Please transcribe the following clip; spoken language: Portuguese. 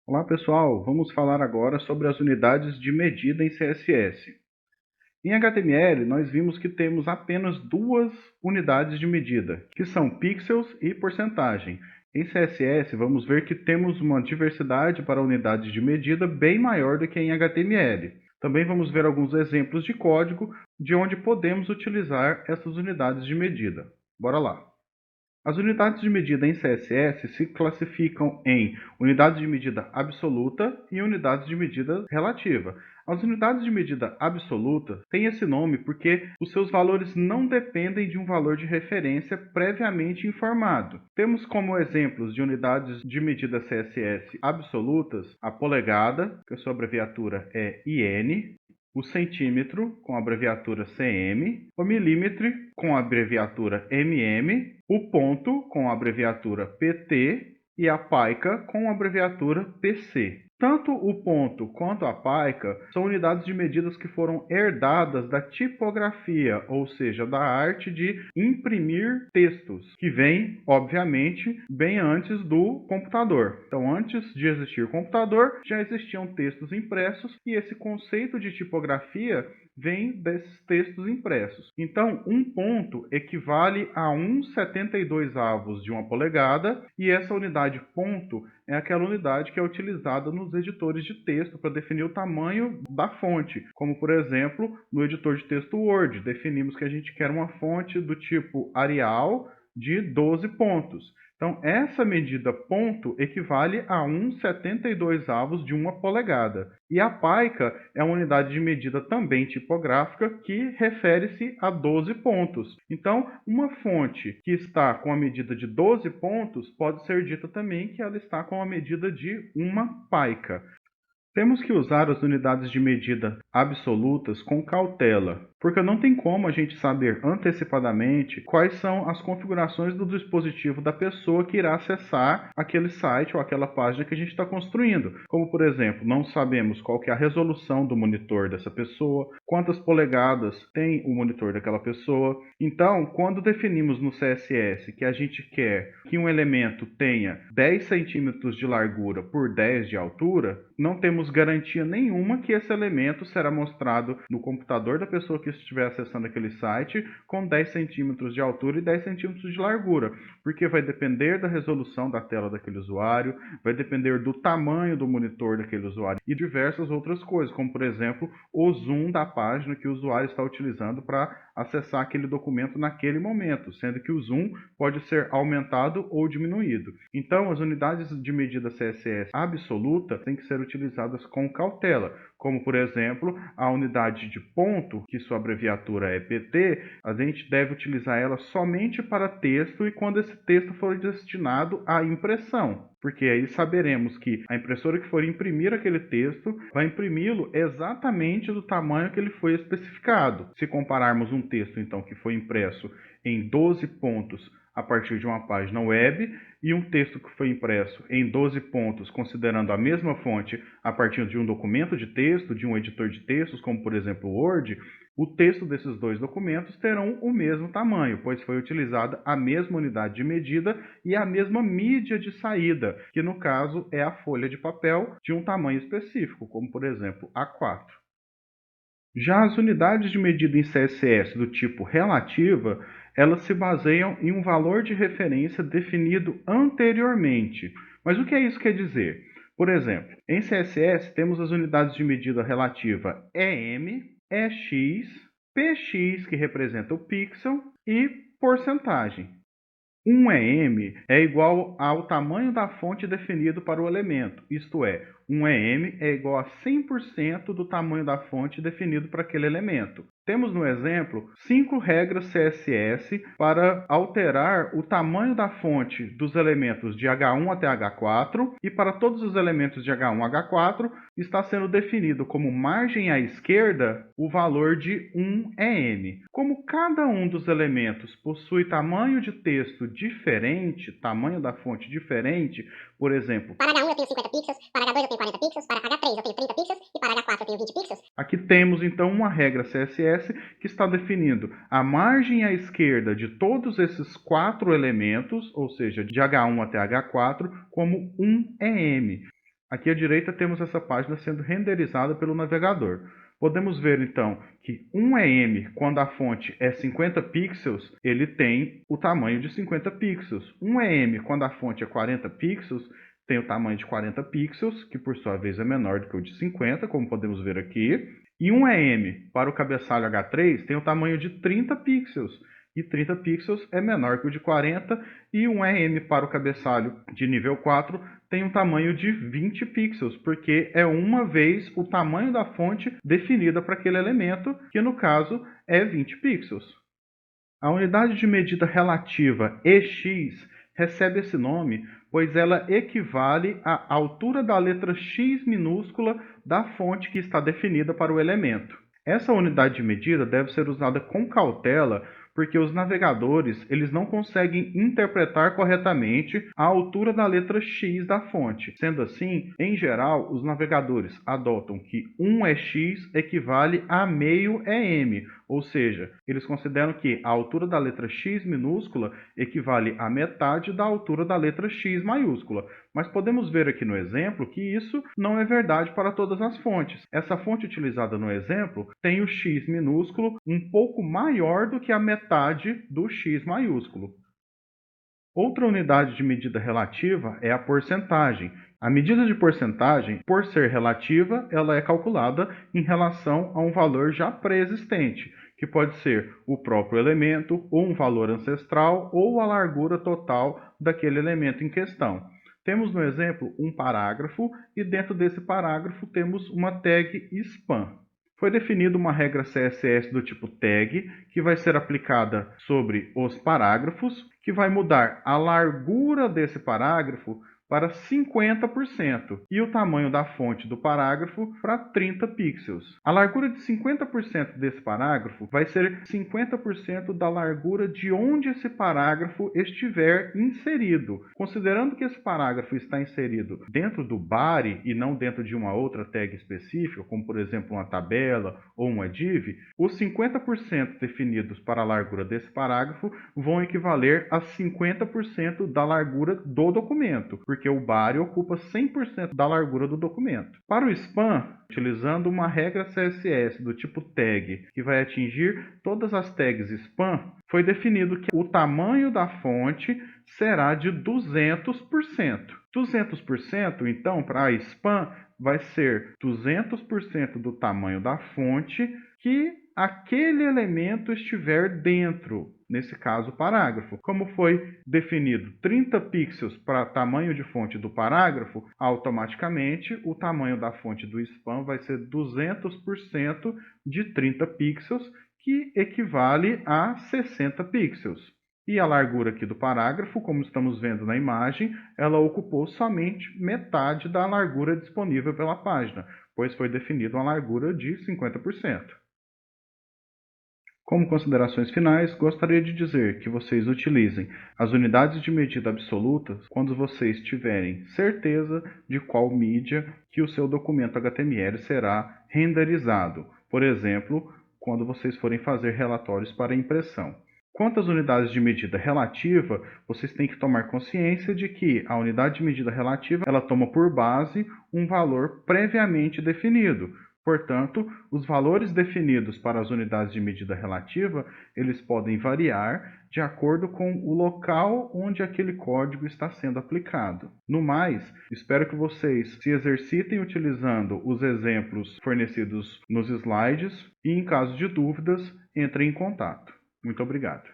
Olá pessoal, vamos falar agora sobre as unidades de medida em CSS. Em HTML, nós vimos que temos apenas duas unidades de medida, que são pixels e porcentagem. Em CSS, vamos ver que temos uma diversidade para unidades de medida bem maior do que em HTML. Também vamos ver alguns exemplos de código de onde podemos utilizar essas unidades de medida. Bora lá! As unidades de medida em CSS se classificam em unidades de medida absoluta e unidades de medida relativa. As unidades de medida absoluta têm esse nome porque os seus valores não dependem de um valor de referência previamente informado. Temos como exemplos de unidades de medida CSS absolutas a polegada, que a sua abreviatura é IN, o centímetro, com a abreviatura CM, o milímetro, com a abreviatura MM, o ponto, com a abreviatura PT, e a paica, com a abreviatura PC. Tanto o ponto quanto a paica são unidades de medidas que foram herdadas da tipografia, ou seja, da arte de imprimir textos, que vem, obviamente, bem antes do computador. Então, antes de existir computador, já existiam textos impressos e esse conceito de tipografia vem desses textos impressos. Então, um ponto equivale a 1/72 de uma polegada, e essa unidade ponto é aquela unidade que é utilizada nos editores de texto para definir o tamanho da fonte, como por exemplo, no editor de texto Word, definimos que a gente quer uma fonte do tipo Arial de 12 pontos. Então, essa medida ponto equivale a 1/72 de uma polegada. E a paica é uma unidade de medida também tipográfica que refere-se a 12 pontos. Então, uma fonte que está com a medida de 12 pontos pode ser dita também que ela está com a medida de uma paica. Temos que usar as unidades de medida absolutas com cautela, porque não tem como a gente saber antecipadamente quais são as configurações do dispositivo da pessoa que irá acessar aquele site ou aquela página que a gente está construindo. Como, por exemplo, não sabemos qual que é a resolução do monitor dessa pessoa, quantas polegadas tem o monitor daquela pessoa. Então, quando definimos no CSS que a gente quer que um elemento tenha 10 centímetros de largura por 10 de altura, não temos garantia nenhuma que esse elemento será mostrado no computador da pessoa que estiver acessando aquele site com 10 centímetros de altura e 10 centímetros de largura, porque vai depender da resolução da tela daquele usuário, vai depender do tamanho do monitor daquele usuário e diversas outras coisas, como por exemplo o zoom da página que o usuário está utilizando para acessar aquele documento naquele momento, sendo que o zoom pode ser aumentado ou diminuído. Então, as unidades de medida CSS absoluta têm que ser utilizadas com cautela, como por exemplo, a unidade de ponto, que sua abreviatura é PT, a gente deve utilizar ela somente para texto e quando esse texto for destinado à impressão, porque aí saberemos que a impressora que for imprimir aquele texto vai imprimi-lo exatamente do tamanho que ele foi especificado. Se compararmos um texto então que foi impresso em 12 pontos a partir de uma página web e um texto que foi impresso em 12 pontos, considerando a mesma fonte a partir de um documento de texto, de um editor de textos, como por exemplo o Word, o texto desses dois documentos terão o mesmo tamanho, pois foi utilizada a mesma unidade de medida e a mesma mídia de saída, que no caso é a folha de papel de um tamanho específico, como por exemplo A4. Já as unidades de medida em CSS do tipo relativa, elas se baseiam em um valor de referência definido anteriormente. Mas o que isso quer dizer? Por exemplo, em CSS temos as unidades de medida relativa EM, EX, PX, que representa o pixel, e porcentagem. Um EM é igual ao tamanho da fonte definido para o elemento, isto é, um EM é igual a 100% do tamanho da fonte definido para aquele elemento. Temos no exemplo 5 regras CSS para alterar o tamanho da fonte dos elementos de H1 até H4 e para todos os elementos de H1 a H4 está sendo definido como margem à esquerda o valor de 1 EM. Como cada um dos elementos possui tamanho de texto diferente, tamanho da fonte diferente, por exemplo, para H1 eu tenho 50 pixels, para H2 eu tenho 40 pixels, para H3 eu tenho 30 pixels e para H4 eu tenho 20 pixels. Aqui temos então uma regra CSS que está definindo a margem à esquerda de todos esses 4 elementos, ou seja, de H1 até H4, como 1 EM. Aqui à direita temos essa página sendo renderizada pelo navegador. Podemos ver então que 1em, quando a fonte é 50 pixels, ele tem o tamanho de 50 pixels. 1em, quando a fonte é 40 pixels, tem o tamanho de 40 pixels, que por sua vez é menor do que o de 50, como podemos ver aqui. E 1em para o cabeçalho H3 tem o tamanho de 30 pixels, e 30 pixels é menor que o de 40, e 1em para o cabeçalho de nível 4 tem um tamanho de 20 pixels, porque é uma vez o tamanho da fonte definida para aquele elemento, que no caso é 20 pixels. A unidade de medida relativa EX recebe esse nome pois ela equivale à altura da letra x minúscula da fonte que está definida para o elemento. Essa unidade de medida deve ser usada com cautela, porque os navegadores eles não conseguem interpretar corretamente a altura da letra x da fonte. Sendo assim, em geral, os navegadores adotam que 1x equivale a meio EM, ou seja, eles consideram que a altura da letra x minúscula equivale à metade da altura da letra x maiúscula. Mas podemos ver aqui no exemplo que isso não é verdade para todas as fontes. Essa fonte utilizada no exemplo tem o x minúsculo um pouco maior do que a metade do x maiúsculo. Outra unidade de medida relativa é a porcentagem. A medida de porcentagem, por ser relativa, ela é calculada em relação a um valor já pré-existente, que pode ser o próprio elemento, ou um valor ancestral, ou a largura total daquele elemento em questão. Temos no exemplo um parágrafo e dentro desse parágrafo temos uma tag span. Foi definida uma regra CSS do tipo tag, que vai ser aplicada sobre os parágrafos, que vai mudar a largura desse parágrafo para 50% e o tamanho da fonte do parágrafo para 30 pixels. A largura de 50% desse parágrafo vai ser 50% da largura de onde esse parágrafo estiver inserido. Considerando que esse parágrafo está inserido dentro do body e não dentro de uma outra tag específica, como por exemplo uma tabela ou uma div, os 50% definidos para a largura desse parágrafo vão equivaler a 50% da largura do documento, porque o body ocupa 100% da largura do documento. Para o span, utilizando uma regra CSS do tipo tag, que vai atingir todas as tags span, foi definido que o tamanho da fonte será de 200%. 200%, então, para a span, vai ser 200% do tamanho da fonte que aquele elemento estiver dentro, nesse caso parágrafo. Como foi definido 30 pixels para tamanho de fonte do parágrafo, automaticamente o tamanho da fonte do span vai ser 200% de 30 pixels, que equivale a 60 pixels. E a largura aqui do parágrafo, como estamos vendo na imagem, ela ocupou somente metade da largura disponível pela página, pois foi definida uma largura de 50%. Como considerações finais, gostaria de dizer que vocês utilizem as unidades de medida absolutas quando vocês tiverem certeza de qual mídia que o seu documento HTML será renderizado. Por exemplo, quando vocês forem fazer relatórios para impressão. Quanto às unidades de medida relativa, vocês têm que tomar consciência de que a unidade de medida relativa ela toma por base um valor previamente definido. Portanto, os valores definidos para as unidades de medida relativa, eles podem variar de acordo com o local onde aquele código está sendo aplicado. No mais, espero que vocês se exercitem utilizando os exemplos fornecidos nos slides e, em caso de dúvidas, entrem em contato. Muito obrigado.